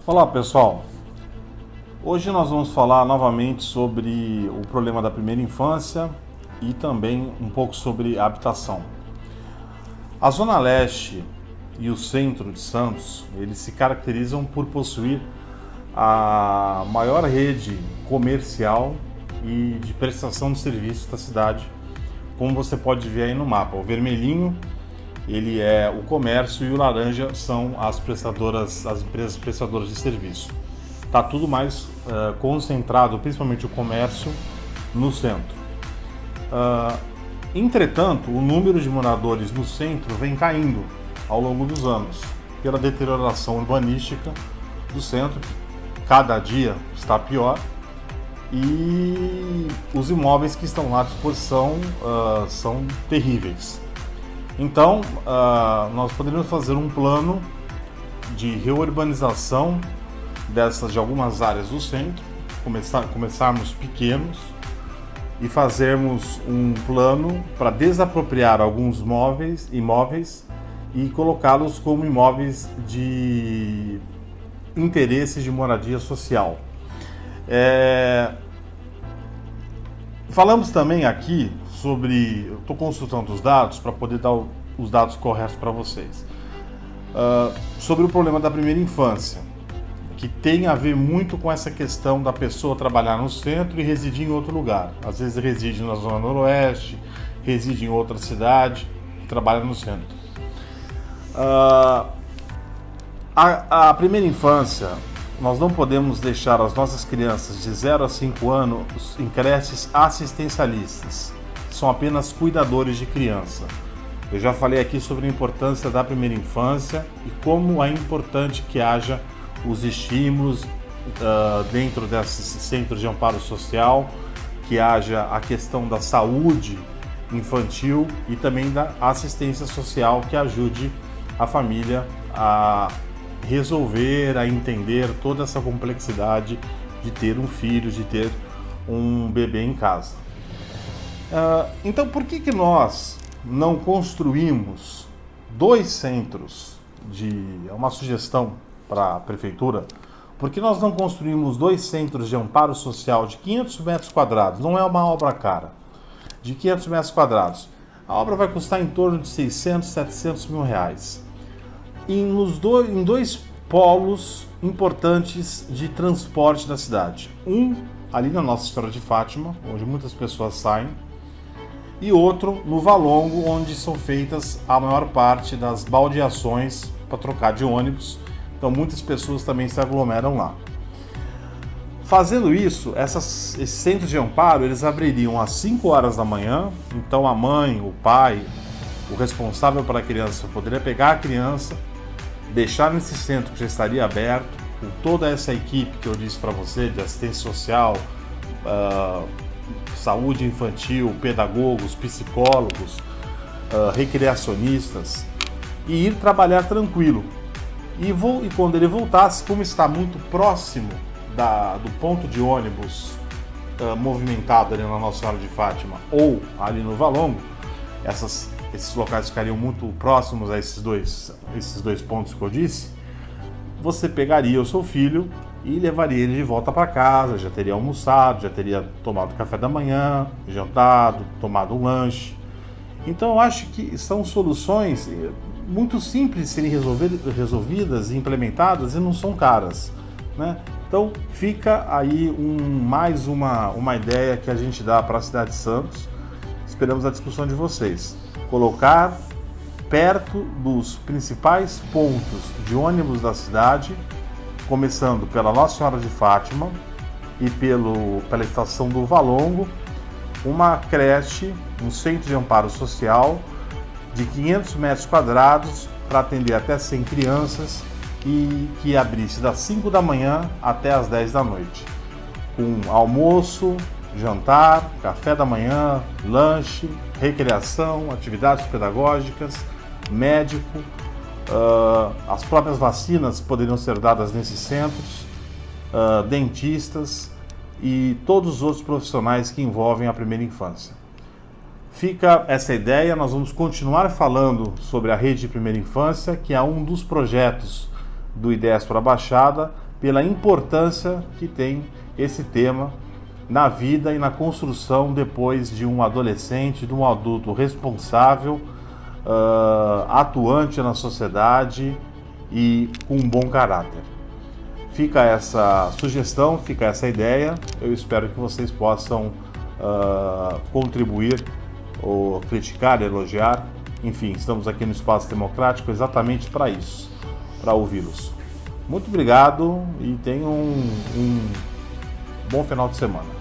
Olá pessoal, hoje nós vamos falar novamente sobre o problema da primeira infância e também um pouco sobre a habitação. A Zona Leste e o centro de Santos, eles se caracterizam por possuir a maior rede comercial e de prestação de serviços da cidade, como você pode ver aí no mapa. O vermelhinho ele é o comércio e o laranja são as empresas prestadoras de serviço. Está tudo mais concentrado, principalmente o comércio, no centro. Entretanto, o número de moradores no centro vem caindo ao longo dos anos, pela deterioração urbanística do centro, que cada dia está pior, e os imóveis que estão à disposição são terríveis. Então, nós poderíamos fazer um plano de reurbanização de algumas áreas do centro, começarmos pequenos e fazermos um plano para desapropriar alguns imóveis e colocá-los como imóveis de interesse de moradia social. Falamos também aqui sobre, eu estou consultando os dados para poder dar os dados corretos para vocês, sobre o problema da primeira infância, que tem a ver muito com essa questão da pessoa trabalhar no centro e residir em outro lugar. Às vezes reside na Zona Noroeste, reside em outra cidade e trabalha no centro. A primeira infância, nós não podemos deixar as nossas crianças de 0 a 5 anos em creches assistencialistas, que são apenas cuidadores de criança. Eu já falei aqui sobre a importância da primeira infância e como é importante que haja os estímulos dentro desses centros de amparo social, que haja a questão da saúde infantil e também da assistência social que ajude a família a resolver, a entender toda essa complexidade de ter um filho, de ter um bebê em casa. Então, por que nós não construímos 2 centros é uma sugestão para a prefeitura, por que nós não construímos 2 centros de amparo social de 500 metros quadrados? Não é uma obra cara, de 500 metros quadrados. A obra vai custar em torno de 600, 700 mil reais. Em 2 polos importantes de transporte da cidade. Um ali na Nossa Senhora de Fátima, onde muitas pessoas saem, e outro no Valongo, onde são feitas a maior parte das baldeações para trocar de ônibus. Então muitas pessoas também se aglomeram lá. Fazendo isso, esses centros de amparo, eles abririam às 5 horas da manhã, então a mãe, o pai, o responsável pela criança poderia pegar a criança, deixar nesse centro que já estaria aberto, com toda essa equipe que eu disse para você, de assistência social, saúde infantil, pedagogos, psicólogos, recreacionistas, e ir trabalhar tranquilo. E quando ele voltasse, como está muito próximo do ponto de ônibus movimentado ali na Nossa Senhora de Fátima ou ali no Valongo, esses locais ficariam muito próximos a esses dois pontos que eu disse, você pegaria o seu filho e levaria ele de volta para casa, já teria almoçado, já teria tomado café da manhã, jantado, tomado um lanche. Então eu acho que são soluções muito simples de serem resolvidas e implementadas e não são caras, né? Então fica aí mais uma ideia que a gente dá para a cidade de Santos. Esperamos a discussão de vocês. Colocar perto dos principais pontos de ônibus da cidade, começando pela Nossa Senhora de Fátima e pela estação do Valongo, uma creche, um centro de amparo social de 500 metros quadrados para atender até 100 crianças e que abrisse das 5 da manhã até as 10 da noite, com almoço, jantar, café da manhã, lanche, recreação, atividades pedagógicas, médico, as próprias vacinas poderiam ser dadas nesses centros, dentistas e todos os outros profissionais que envolvem a primeira infância. Fica essa ideia, nós vamos continuar falando sobre a rede de primeira infância, que é um dos projetos do Ideias para a Baixada, pela importância que tem esse tema na vida e na construção depois de um adolescente, de um adulto responsável, atuante na sociedade e com um bom caráter. Fica essa sugestão, fica essa ideia. Eu espero que vocês possam contribuir ou criticar, elogiar. Enfim, estamos aqui no Espaço Democrático exatamente para isso, para ouvi-los. Muito obrigado e tenham um bom final de semana.